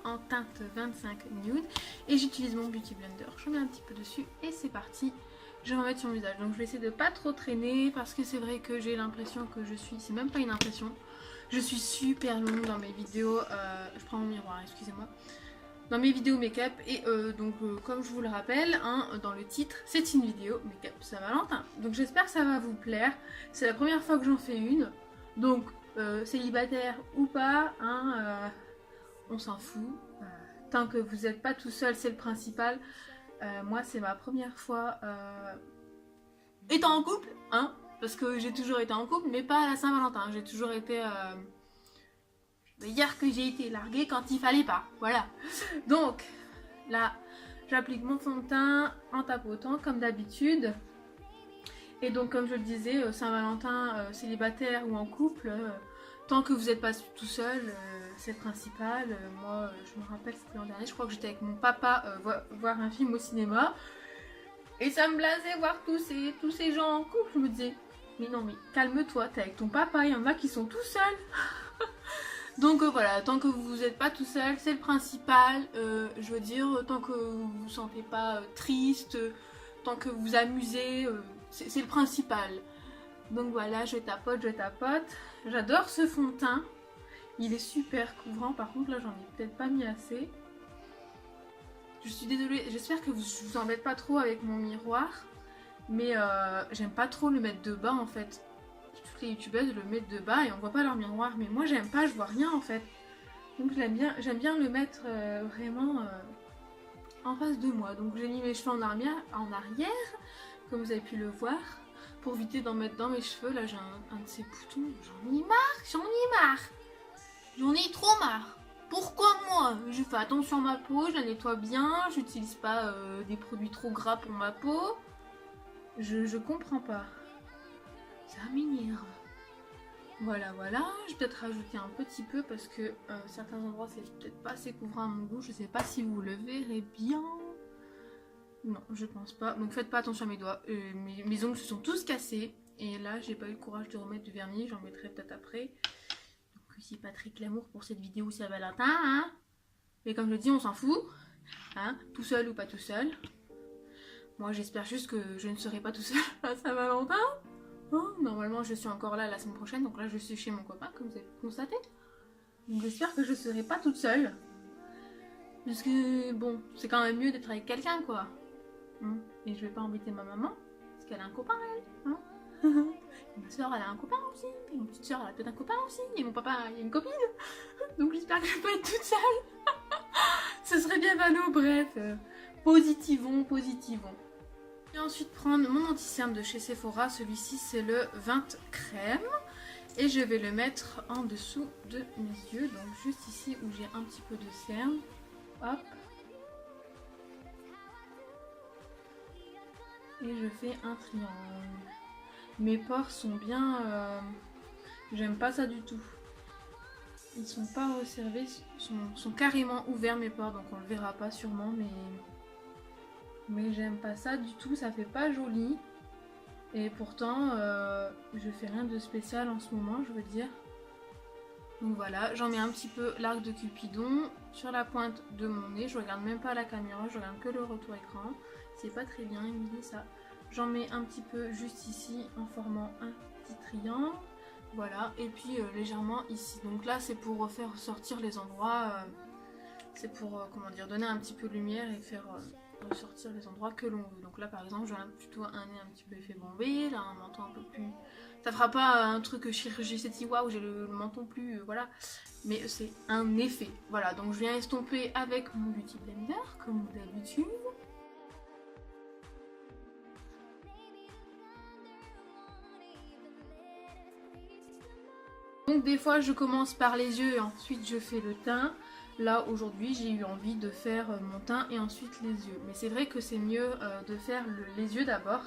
en teinte 25 nude. Et j'utilise mon Beauty Blender. Je mets un petit peu dessus et c'est parti. Je vais en mettre sur mon visage. Donc je vais essayer de pas trop traîner parce que c'est vrai que j'ai l'impression que je suis... C'est même pas une impression. Je suis super longue dans mes vidéos. Je prends mon miroir, excusez-moi. Dans mes vidéos make-up et comme je vous le rappelle hein, dans le titre, c'est une vidéo make-up Saint-Valentin. Donc j'espère que ça va vous plaire. C'est la première fois que j'en fais une. Donc célibataire ou pas, hein, on s'en fout. Tant que vous n'êtes pas tout seul, c'est le principal. Moi c'est ma première fois étant en couple, hein, parce que j'ai toujours été en couple, mais pas à la Saint-Valentin. J'ai toujours été... Hier que j'ai été larguée quand il fallait pas, voilà. Donc là j'applique mon fond de teint en tapotant comme d'habitude. Et donc comme je le disais, Saint-Valentin, célibataire ou en couple, tant que vous n'êtes pas tout seul, c'est le principal. Moi je me rappelle, c'était l'an dernier, je crois que j'étais avec mon papa voir un film au cinéma. Et ça me blasait voir tous ces gens en couple. Je me disais, mais non mais calme-toi, t'es avec ton papa, il y en a qui sont tout seuls. Donc voilà, tant que vous n'êtes pas tout seul, c'est le principal. Je veux dire, tant que vous vous sentez pas triste, tant que vous vous amusez, c'est le principal. Donc voilà, je tapote, je tapote. J'adore ce fond de teint. Il est super couvrant, par contre là j'en ai peut-être pas mis assez. Je suis désolée, j'espère que je vous embête pas trop avec mon miroir. Mais j'aime pas trop le mettre de bas en fait. Toutes les youtubeuses le mettent de bas et on voit pas leur miroir, mais moi j'aime pas, je vois rien en fait. Donc j'aime bien le mettre vraiment en face de moi. Donc j'ai mis mes cheveux en arrière, comme vous avez pu le voir, pour éviter d'en mettre dans mes cheveux. Là j'ai un de ces boutons, j'en ai trop marre. Pourquoi moi? Je fais attention à ma peau, je la nettoie bien, j'utilise pas des produits trop gras pour ma peau. Je comprends pas. Ça m'énerve. Voilà, je vais peut-être rajouter un petit peu parce que certains endroits c'est peut-être pas assez couvrant à mon goût. Je sais pas si vous le verrez bien. Non, je pense pas. Donc faites pas attention à mes doigts. Mes ongles se sont tous cassés. Et là, j'ai pas eu le courage de remettre du vernis. J'en mettrai peut-être après. Donc c'est pas très glamour pour cette vidéo Saint-Valentin, hein. Mais comme je le dis, on s'en fout. Hein, tout seul ou pas tout seul. Moi, j'espère juste que je ne serai pas tout seul à Saint-Valentin. Oh, normalement je suis encore là la semaine prochaine, donc là je suis chez mon copain comme vous avez pu constater. Donc j'espère que je serai pas toute seule. Parce que bon, c'est quand même mieux d'être avec quelqu'un quoi. Et je vais pas embêter ma maman, parce qu'elle a un copain elle. Et ma soeur elle a un copain aussi, et ma petite soeur elle a peut-être un copain aussi, et mon papa il a une copine. Donc j'espère que je vais pas être toute seule. Ce serait bien ballot, bref. Positivons. Et ensuite prendre mon anti-cerne de chez Sephora, celui-ci c'est le 20 crème et je vais le mettre en dessous de mes yeux, donc juste ici où j'ai un petit peu de cerne, hop, et je fais un triangle. Mes pores sont bien, j'aime pas ça du tout, ils sont pas resserrés, sont carrément ouverts mes pores, donc on le verra pas sûrement, mais j'aime pas ça du tout, ça fait pas joli. Et pourtant, je fais rien de spécial en ce moment, je veux dire. Donc voilà, j'en mets un petit peu l'arc de Cupidon sur la pointe de mon nez. Je regarde même pas la caméra, je regarde que le retour écran. C'est pas très bien, il me dit ça. J'en mets un petit peu juste ici en formant un petit triangle. Voilà, et puis légèrement ici. Donc là, c'est pour faire ressortir les endroits. C'est pour, comment dire, donner un petit peu de lumière et faire... ressortir les endroits que l'on veut. Donc là par exemple j'ai plutôt un nez un petit peu effet bombé, là un menton un peu plus... Ça fera pas un truc chirurgie esthétique où j'ai le menton plus... voilà. Mais c'est un effet. Voilà, donc je viens estomper avec mon Beauty Blender comme d'habitude. Donc des fois je commence par les yeux et ensuite je fais le teint. Là aujourd'hui j'ai eu envie de faire mon teint et ensuite les yeux. Mais c'est vrai que c'est mieux de faire les yeux d'abord.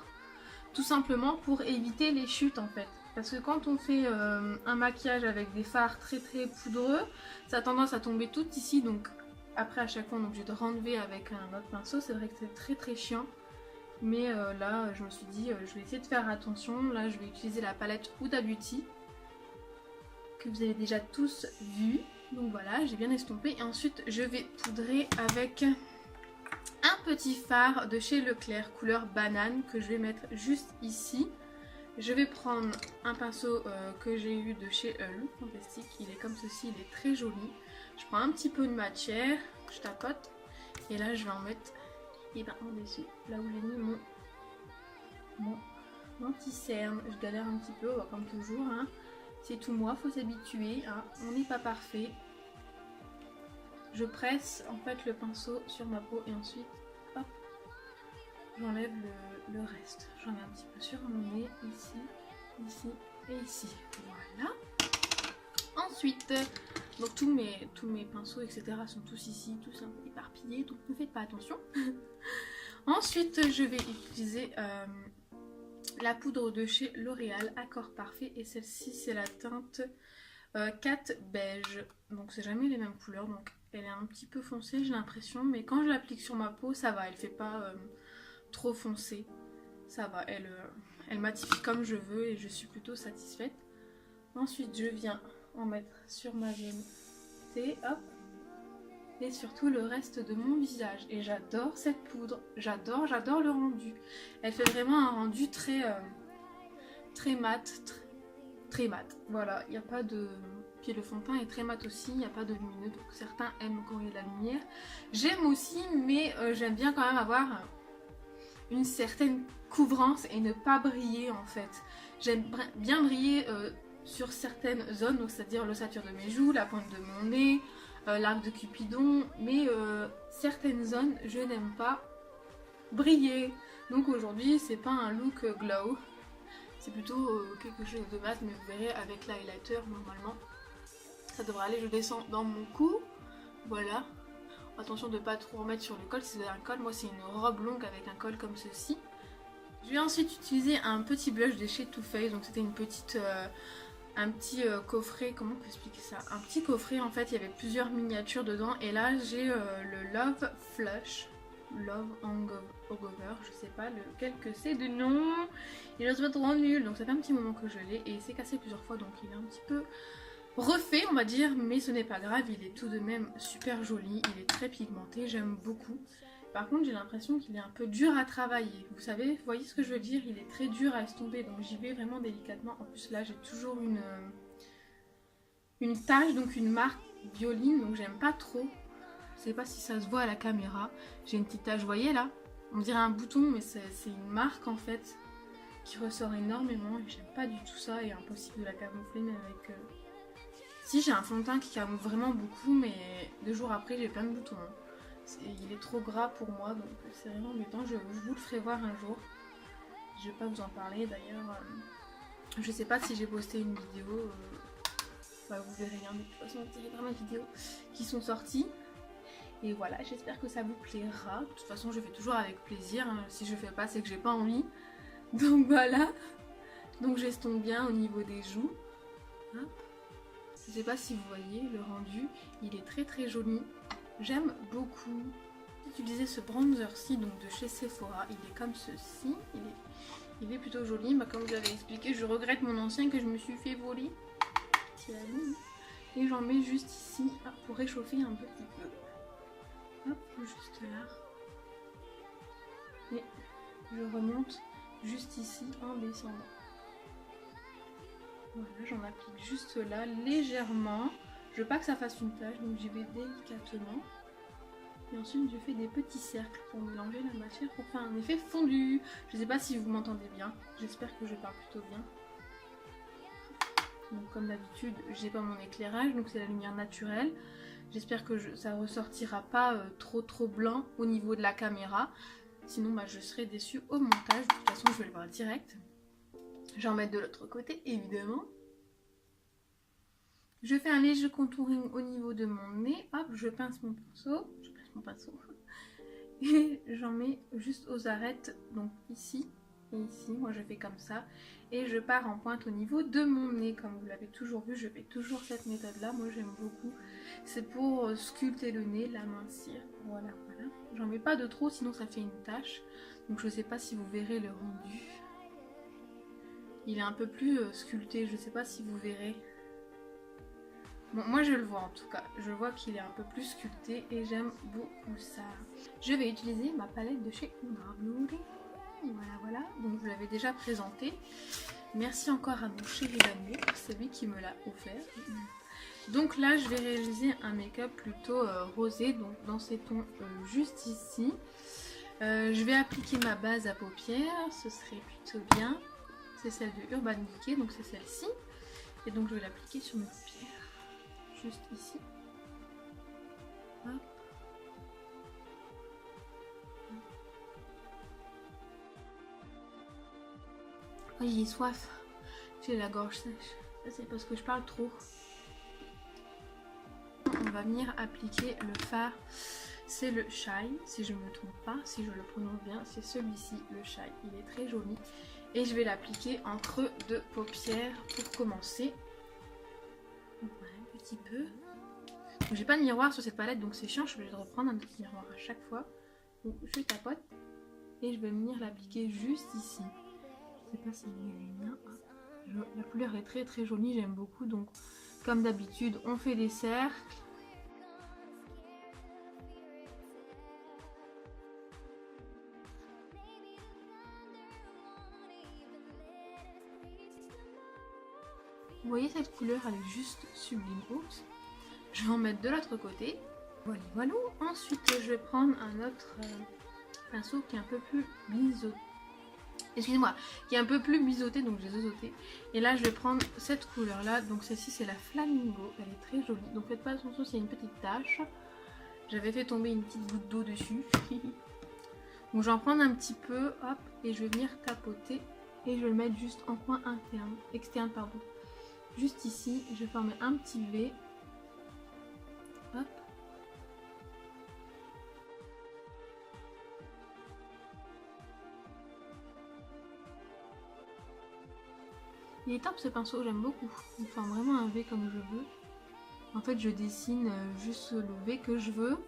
Tout simplement pour éviter les chutes en fait. Parce que quand on fait un maquillage avec des fards très poudreux, ça a tendance à tomber tout ici. Donc après à chaque fois on est obligé de renlever avec un autre pinceau. C'est vrai que c'est très chiant. Mais là je me suis dit je vais essayer de faire attention. Là je vais utiliser la palette Huda Beauty que vous avez déjà tous vu. Donc voilà, j'ai bien estompé. Et ensuite, je vais poudrer avec un petit fard de chez Leclerc, couleur banane, que je vais mettre juste ici. Je vais prendre un pinceau que j'ai eu de chez Look Fantastic. Il est comme ceci, il est très joli. Je prends un petit peu de matière, je tapote. Et là, je vais en mettre en dessus, là où j'ai mis mon anti-cerne. Je galère un petit peu, comme toujours. Hein. C'est tout moi, faut s'habituer. Hein. On n'est pas parfait. Je presse en fait le pinceau sur ma peau et ensuite, hop, j'enlève le reste. J'en ai un petit peu sur mon nez, ici, ici et ici. Voilà. Ensuite, donc tous mes pinceaux, etc. sont tous ici, tous un peu éparpillés, donc ne faites pas attention. Ensuite, je vais utiliser la poudre de chez L'Oréal, Accord Parfait. Et celle-ci, c'est la teinte 4 beige. Donc c'est jamais les mêmes couleurs, donc elle est un petit peu foncée, j'ai l'impression. Mais quand je l'applique sur ma peau, ça va, elle fait pas trop foncée. Ça va, elle matifie comme je veux et je suis plutôt satisfaite. Ensuite, je viens en mettre sur ma zone T, hop, et surtout le reste de mon visage. Et j'adore cette poudre, j'adore le rendu. Elle fait vraiment un rendu très mat, très mat. Voilà, il n'y a pas de... Puis le fond de teint est très mat aussi, il n'y a pas de lumineux, donc certains aiment quand il y a de la lumière. J'aime aussi, mais j'aime bien quand même avoir une certaine couvrance et ne pas briller en fait. J'aime bien briller sur certaines zones, donc c'est-à-dire l'ossature de mes joues, la pointe de mon nez, l'arc de Cupidon, mais certaines zones je n'aime pas briller. Donc aujourd'hui c'est pas un look glow, c'est plutôt quelque chose de mat, mais vous verrez avec l'highlighter normalement ça devrait aller. Je descends dans mon cou, voilà. Attention de ne pas trop remettre sur le col, si vous avez un col, moi c'est une robe longue avec un col comme ceci. Je vais ensuite utiliser un petit blush de chez Too Faced, donc c'était une petite... un petit coffret, comment on peut expliquer ça? Un petit coffret en fait, il y avait plusieurs miniatures dedans et là j'ai le Love Flush, Love Hangover, je sais pas lequel que c'est de nom, il est trop nul, donc ça fait un petit moment que je l'ai et il s'est cassé plusieurs fois donc il est un petit peu refait on va dire, mais ce n'est pas grave, il est tout de même super joli, il est très pigmenté, j'aime beaucoup. Par contre j'ai l'impression qu'il est un peu dur à travailler, vous savez, vous voyez ce que je veux dire, il est très dur à estomper, donc j'y vais vraiment délicatement. En plus là j'ai toujours une tache, donc une marque violine, donc j'aime pas trop. Je sais pas si ça se voit à la caméra, j'ai une petite tache, vous voyez là, on dirait un bouton mais c'est une marque en fait qui ressort énormément et j'aime pas du tout ça et impossible de la camoufler même avec... Si j'ai un fond de teint qui camoufle vraiment beaucoup mais 2 jours après j'ai plein de boutons. Il est trop gras pour moi donc c'est vraiment embêtant, je vous le ferai voir un jour. Je vais pas vous en parler d'ailleurs, je sais pas si j'ai posté une vidéo, vous verrez rien de toute façon, il y a vraiment des vidéos qui sont sorties. Et voilà, j'espère que ça vous plaira, de toute façon je fais toujours avec plaisir, hein. Si je fais pas c'est que j'ai pas envie. Donc voilà, donc j'estompe bien au niveau des joues. Hop. Je sais pas si vous voyez le rendu, il est très joli. J'aime beaucoup. J'ai utilisé ce bronzer-ci donc de chez Sephora. Il est comme ceci. Il est plutôt joli. Bah, comme je l'avais expliqué, je regrette mon ancien que je me suis fait voler. Et j'en mets juste ici pour réchauffer un petit peu. Hop, juste là. Et je remonte juste ici en descendant. Voilà, j'en applique juste là, légèrement. Je veux pas que ça fasse une tache, donc j'y vais délicatement. Et ensuite, je fais des petits cercles pour mélanger la matière pour faire un effet fondu. Je sais pas si vous m'entendez bien. J'espère que je parle plutôt bien. Donc, comme d'habitude, j'ai pas mon éclairage, donc c'est la lumière naturelle. J'espère que ça ressortira pas trop blanc au niveau de la caméra. Sinon, je serai déçue au montage. De toute façon, je vais le voir direct. J'en mets de l'autre côté, évidemment. Je fais un léger contouring au niveau de mon nez. Hop, je pince mon pinceau. Et j'en mets juste aux arêtes, donc ici et ici. Moi, je fais comme ça. Et je pars en pointe au niveau de mon nez. Comme vous l'avez toujours vu, je fais toujours cette méthode-là. Moi, j'aime beaucoup. C'est pour sculpter le nez, l'amincir. Voilà. J'en mets pas de trop, sinon ça fait une tache. Donc, je sais pas si vous verrez le rendu. Il est un peu plus sculpté. Je sais pas si vous verrez. Bon, moi je le vois en tout cas, je vois qu'il est un peu plus sculpté et j'aime beaucoup ça. Je vais utiliser ma palette de chez Umbra Beauty. Voilà, voilà, donc je vous l'avais déjà présenté. Merci encore à mon chéri d'amour, c'est lui qui me l'a offert. Donc là je vais réaliser un make-up plutôt rosé, donc dans ces tons juste ici. Je vais appliquer ma base à paupières, ce serait plutôt bien. C'est celle de Urban Decay, donc c'est celle-ci. Et donc je vais l'appliquer sur mes paupières. Juste ici. Hop. Oh, j'ai soif. J'ai la gorge sèche. C'est parce que je parle trop. On va venir appliquer le fard. C'est le Shine, si je ne me trompe pas, si je le prononce bien. C'est celui-ci, le Shine. Il est très joli. Et je vais l'appliquer en creux de paupières pour commencer. Ouais, un petit peu. J'ai pas de miroir sur cette palette, donc c'est chiant, je vais reprendre un petit miroir à chaque fois. Donc je tapote et je vais venir l'appliquer juste ici. Je sais pas si vous voyez bien. La couleur est très très jolie, j'aime beaucoup. Donc comme d'habitude, on fait des cercles. Vous voyez cette couleur, elle est juste sublime. Oups. Je vais en mettre de l'autre côté. Voilà, voilà. Ensuite, je vais prendre un autre pinceau qui est un peu plus biseauté. Excusez-moi, qui est un peu plus biseauté, donc j'ai zozoté. Et là, je vais prendre cette couleur-là. Donc celle-ci, c'est la Flamingo. Elle est très jolie. Donc faites pas attention s'il y a une petite tache. J'avais fait tomber une petite goutte d'eau dessus. Donc j'en prends un petit peu, hop, et je vais venir tapoter. Et je vais le mettre juste en coin externe, pardon. Juste ici, je vais former un petit V. Hop. Il est top ce pinceau, j'aime beaucoup. Il forme vraiment un V comme je veux. En fait, je dessine juste le V que je veux.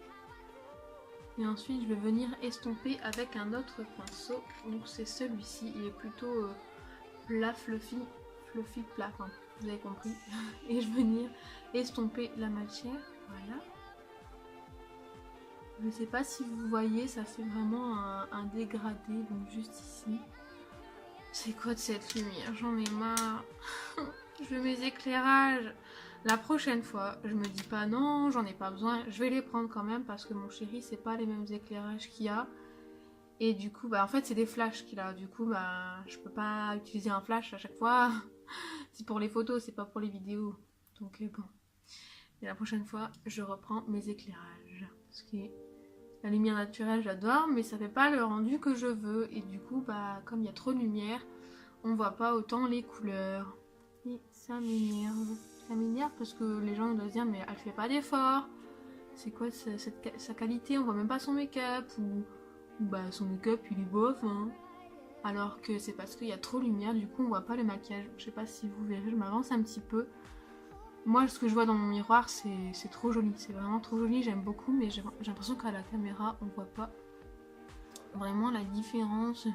Et ensuite, je vais venir estomper avec un autre pinceau. Donc c'est celui-ci. Il est plutôt plat, fluffy plat. Enfin, vous avez compris. Et je vais venir estomper la matière. Voilà. Je ne sais pas si vous voyez, ça fait vraiment un dégradé. Donc juste ici. C'est quoi de cette lumière? J'en ai marre. Je veux mes éclairages. La prochaine fois, je me dis pas non, j'en ai pas besoin. Je vais les prendre quand même parce que mon chéri, c'est pas les mêmes éclairages qu'il a. Et du coup, bah en fait, c'est des flashs qu'il a. Du coup, bah je peux pas utiliser un flash à chaque fois. C'est pour les photos, c'est pas pour les vidéos. Donc bon. Et la prochaine fois, je reprends mes éclairages. Parce que la lumière naturelle, j'adore, mais ça fait pas le rendu que je veux. Et du coup, bah comme il y a trop de lumière, on voit pas autant les couleurs. Et ça m'énerve. Ça m'énerve parce que les gens doivent se dire, mais elle fait pas d'effort. C'est quoi sa qualité? On voit même pas son make-up. Ou bah son make-up il est bof. Hein. Alors que c'est parce qu'il y a trop de lumière, du coup on voit pas le maquillage. Je sais pas si vous verrez, je m'avance un petit peu. Moi, ce que je vois dans mon miroir, c'est trop joli. C'est vraiment trop joli, j'aime beaucoup, mais j'ai l'impression qu'à la caméra, on voit pas vraiment la différence.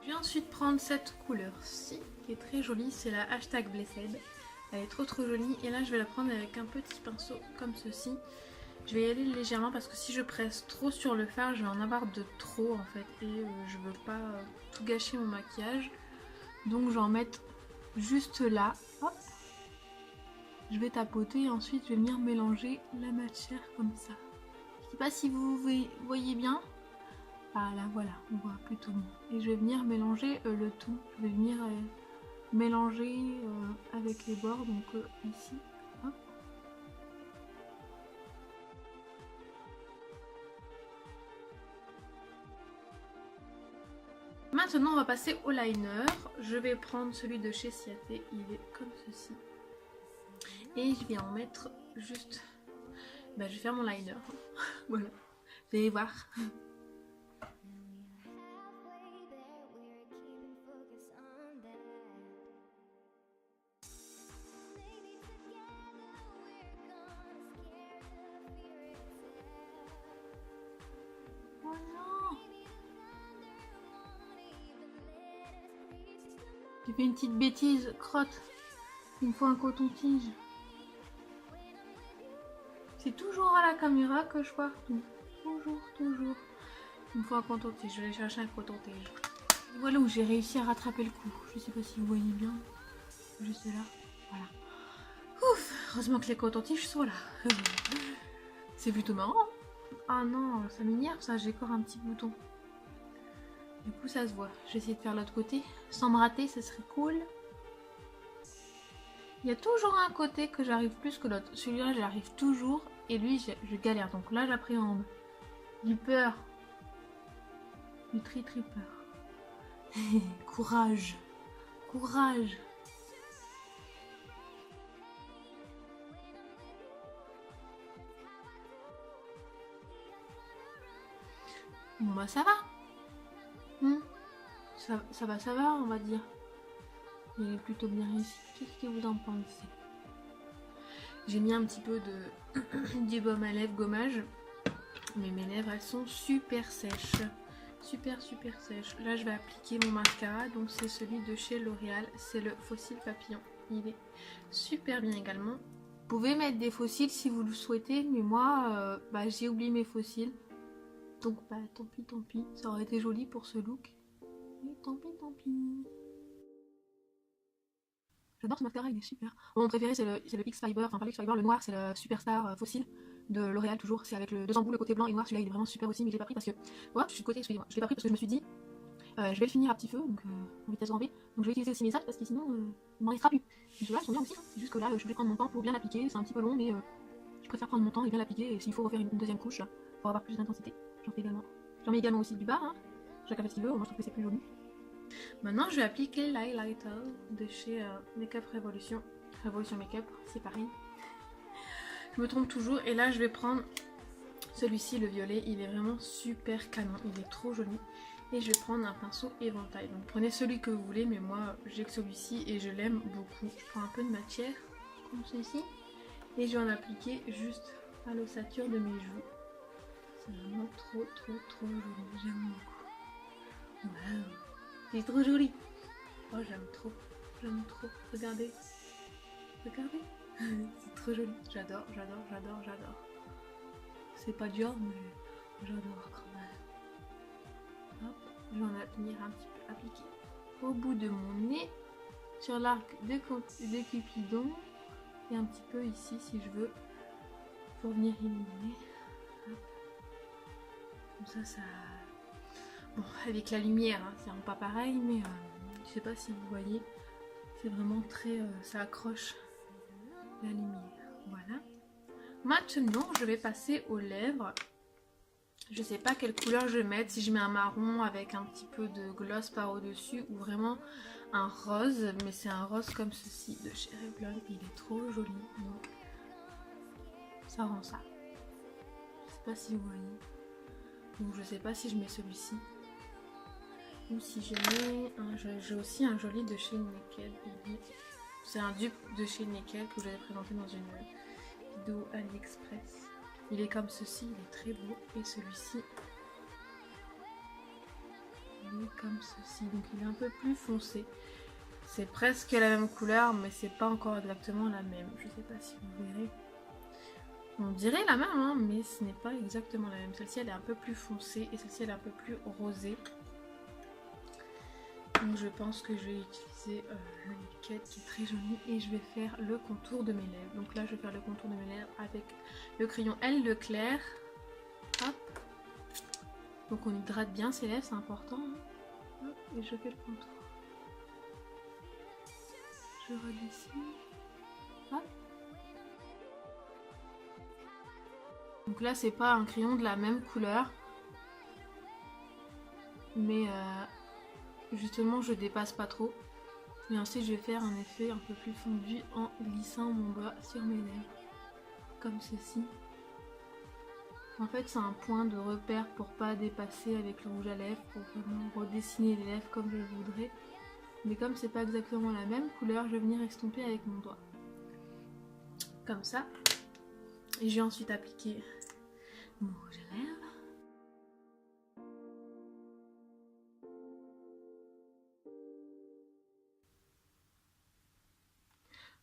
Je vais ensuite prendre cette couleur-ci, qui est très jolie. C'est la hashtag Blessed. Elle est trop jolie. Et là, je vais la prendre avec un petit pinceau comme ceci. Je vais y aller légèrement parce que si je presse trop sur le fard, je vais en avoir de trop en fait. Et je veux pas tout gâcher mon maquillage. Donc, je vais en mettre juste là. Hop. Je vais tapoter et ensuite je vais venir mélanger la matière comme ça. Je ne sais pas si vous voyez bien. Ah là voilà, on voit plutôt bien. Et je vais venir mélanger le tout. Je vais venir mélanger avec les bords, donc ici. Hop. Maintenant on va passer au liner. Je vais prendre celui de chez Ciaté, il est comme ceci. Et je vais en mettre juste... Bah, je vais faire mon liner. Voilà. Vous allez voir. Oh non! J'ai fait une petite bêtise, crotte. Il me faut un coton-tige. C'est toujours à la caméra que je vois tout. Toujours, toujours. Il me faut un coton-tige. Je vais aller chercher un coton-tige. Voilà où j'ai réussi à rattraper le coup. Je sais pas si vous voyez bien. Juste là. Voilà. Ouf. Heureusement que les cotons-tiges sont là. C'est plutôt marrant. Ah non, ça m'énerve ça. J'ai encore un petit bouton. Du coup, ça se voit. Je vais essayer de faire l'autre côté. Sans me rater, ça serait cool. Il y a toujours un côté que j'arrive plus que l'autre. Celui-là, j'arrive toujours. Et lui, je galère. Donc là, j'appréhende. J'ai peur. J'ai très très peur. Courage. Courage. Bon bah ça va. Ça va, on va dire. Il est plutôt bien réussi. Qu'est-ce que vous en pensez? J'ai mis un petit peu de du baume à lèvres gommage. Mais mes lèvres, elles sont super sèches. Super sèches. Là, je vais appliquer mon mascara. Donc, c'est celui de chez L'Oréal. C'est le Fossil Papillon. Il est super bien également. Vous pouvez mettre des fossiles si vous le souhaitez. Mais moi, j'ai oublié mes fossiles. Donc, tant pis. Ça aurait été joli pour ce look. Mais tant pis. J'adore ce mascara, il est super. Mon préféré, c'est le X-Fiber. Enfin, pas le X-Fiber, le noir, c'est le Superstar Fossil de L'Oréal, toujours. C'est avec le deux embouts, le côté blanc et noir. Celui-là, il est vraiment super aussi, mais je l'ai pas pris parce que. Voilà, je suis de côté, excusez-moi. Je l'ai pas pris parce que je me suis dit, je vais le finir à petit feu, donc en vitesse grand V. Donc, je vais utiliser aussi mes sacs parce que sinon, il m'en restera plus. Et ceux-là, ils sont bien aussi. Hein. C'est juste que là, je vais prendre mon temps pour bien l'appliquer. C'est un petit peu long, mais je préfère prendre mon temps et bien l'appliquer. Et s'il faut refaire une deuxième couche, là, pour avoir plus d'intensité, j'en fais également. J'en mets également aussi du bas, hein. Chacun fait ce qu'il veut. Moi, je trouve que c'est plus joli. Maintenant, je vais appliquer l'highlighter de chez Makeup Revolution. Revolution Makeup, c'est pareil. Je me trompe toujours. Et là, je vais prendre celui-ci, le violet. Il est vraiment super canon. Il est trop joli. Et je vais prendre un pinceau éventail. Donc, prenez celui que vous voulez. Mais moi, j'ai que celui-ci et je l'aime beaucoup. Je prends un peu de matière, comme ceci. Et je vais en appliquer juste à l'ossature de mes joues. C'est vraiment trop joli. J'aime beaucoup. Waouh! C'est trop joli. Oh, j'aime trop. Regardez. C'est trop joli. J'adore. C'est pas dur, mais j'adore quand même. Hop, je vais en venir un petit peu appliquer au bout de mon nez, sur l'arc de Cupidon, et un petit peu ici si je veux, pour venir illuminer. Hop. Comme ça. Bon, avec la lumière, hein, c'est pas pareil, mais je sais pas si vous voyez, c'est vraiment très... ça accroche la lumière. Voilà. Maintenant, je vais passer aux lèvres. Je sais pas quelle couleur je vais mettre, si je mets un marron avec un petit peu de gloss par au-dessus ou vraiment un rose, mais c'est un rose comme ceci de chez Revlon. Il est trop joli, donc ça rend ça. Je sais pas si vous voyez. Donc je sais pas si je mets celui-ci. Ou si je mets j'ai aussi un joli de chez Naked. C'est un dupe de chez Naked que j'avais présenté dans une vidéo AliExpress. Il est comme ceci, il est très beau. Et celui-ci, il est comme ceci. Donc il est un peu plus foncé. C'est presque la même couleur, mais c'est pas encore exactement la même. Je sais pas si vous verrez. On dirait la même, hein, mais ce n'est pas exactement la même. Celle-ci, elle est un peu plus foncée et celle-ci, elle est un peu plus rosée. Donc je pense que je vais utiliser le Naked qui est très joli et je vais faire le contour de mes lèvres. Donc là je vais faire le contour de mes lèvres avec le crayon L Leclerc. Hop. Donc on hydrate bien ses lèvres, c'est important. Hein. Hop. Et je fais le contour. Je redessine. Hop. Donc là c'est pas un crayon de la même couleur. Mais justement je dépasse pas trop. Et ensuite je vais faire un effet un peu plus fondu en glissant mon doigt sur mes lèvres. Comme ceci. En fait c'est un point de repère pour pas dépasser avec le rouge à lèvres. Pour vraiment redessiner les lèvres comme je le voudrais. Mais comme c'est pas exactement la même couleur, je vais venir estomper avec mon doigt. Comme ça. Et je vais ensuite appliquer mon rouge à lèvres.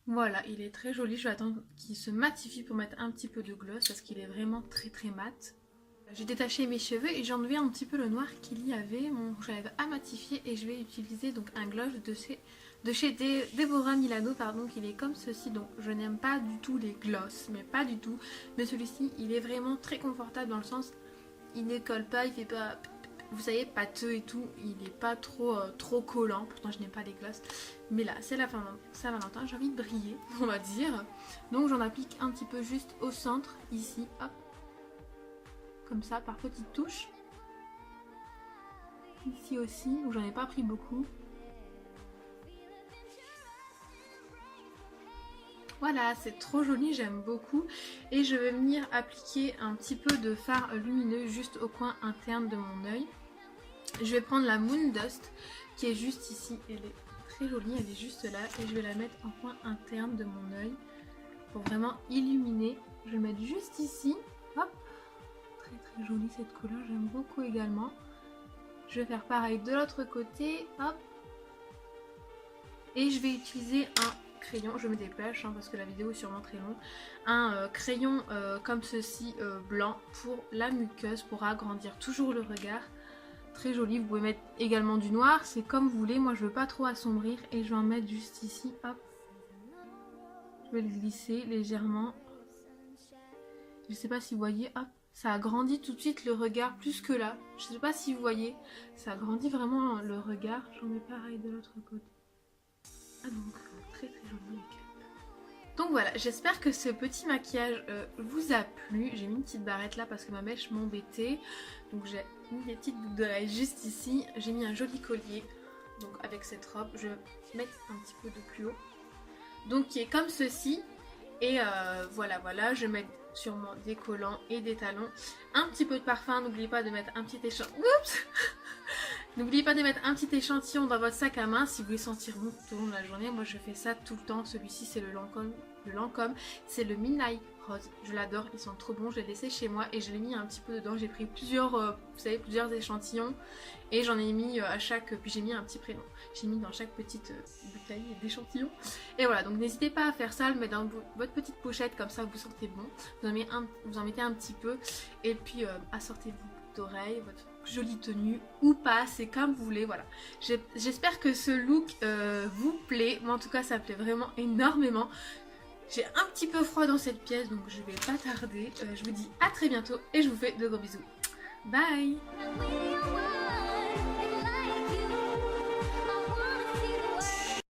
Voilà, il est très joli. Je vais attendre qu'il se matifie pour mettre un petit peu de gloss parce qu'il est vraiment très très mat. J'ai détaché mes cheveux et j'ai enlevé un petit peu le noir qu'il y avait. Mon rouge à lèvres a matifié et je vais utiliser donc un gloss de chez Deborah Milano, pardon, qu'il est comme ceci. Donc je n'aime pas du tout les gloss, mais pas du tout. Mais celui-ci, il est vraiment très confortable dans le sens, il ne colle pas, il fait pas, vous savez, pâteux et tout. Il n'est pas trop collant. Pourtant, je n'aime pas les gloss. Mais là, c'est la Saint-Valentin, j'ai envie de briller, on va dire. Donc j'en applique un petit peu juste au centre, ici, hop. Comme ça, par petites touches. Ici aussi, où j'en ai pas pris beaucoup. Voilà, c'est trop joli, j'aime beaucoup. Et je vais venir appliquer un petit peu de fard lumineux juste au coin interne de mon œil. Je vais prendre la Moon Dust qui est juste ici. Elle est très jolie, elle est juste là. Et je vais la mettre en coin interne de mon œil pour vraiment illuminer. Je vais mettre juste ici. Hop. Très jolie cette couleur, j'aime beaucoup également. Je vais faire pareil de l'autre côté, hop. Et je vais utiliser un crayon, je me dépêche hein, parce que la vidéo est sûrement très longue. Un crayon comme ceci, blanc, pour la muqueuse, pour agrandir toujours le regard. Très joli, vous pouvez mettre également du noir, c'est comme vous voulez. Moi je veux pas trop assombrir et je vais en mettre juste ici, hop. Je vais le glisser légèrement. Je sais pas si vous voyez, hop. Ça agrandit tout de suite le regard plus que là. Je sais pas si vous voyez. Ça agrandit vraiment le regard. J'en mets pareil de l'autre côté. Ah donc, très joli make-up. Donc voilà, j'espère que ce petit maquillage vous a plu. J'ai mis une petite barrette là parce que ma mèche m'embêtait. Donc j'ai mis des petites boucles d'oreilles juste ici. J'ai mis un joli collier. Donc avec cette robe, je vais mettre un petit peu de plus haut. Donc qui est comme ceci. Et voilà, je vais mettre sûrement des collants et des talons. Un petit peu de parfum, n'oubliez pas de mettre un petit échantillon. Oups. N'oubliez pas de mettre un petit échantillon dans votre sac à main si vous voulez sentir bon tout au long de la journée. Moi je fais ça tout le temps. Celui-ci c'est le Lancôme. C'est le Midnight Rose. Je l'adore, ils sont trop bons. Je l'ai laissé chez moi et je l'ai mis un petit peu dedans. J'ai pris plusieurs échantillons et j'en ai mis à chaque. Puis j'ai mis un petit prénom. J'ai mis dans chaque petite bouteille d'échantillons. Et voilà, donc n'hésitez pas à faire ça, le mettre dans votre petite pochette comme ça vous sentez bon. Vous en mettez un petit peu et puis assortez vos boucles d'oreilles, votre jolie tenue ou pas, c'est comme vous voulez. Voilà, j'espère que ce look vous plaît. Moi en tout cas ça plaît vraiment énormément. J'ai un petit peu froid dans cette pièce donc je vais pas tarder. Je vous dis à très bientôt et je vous fais de gros bisous. Bye.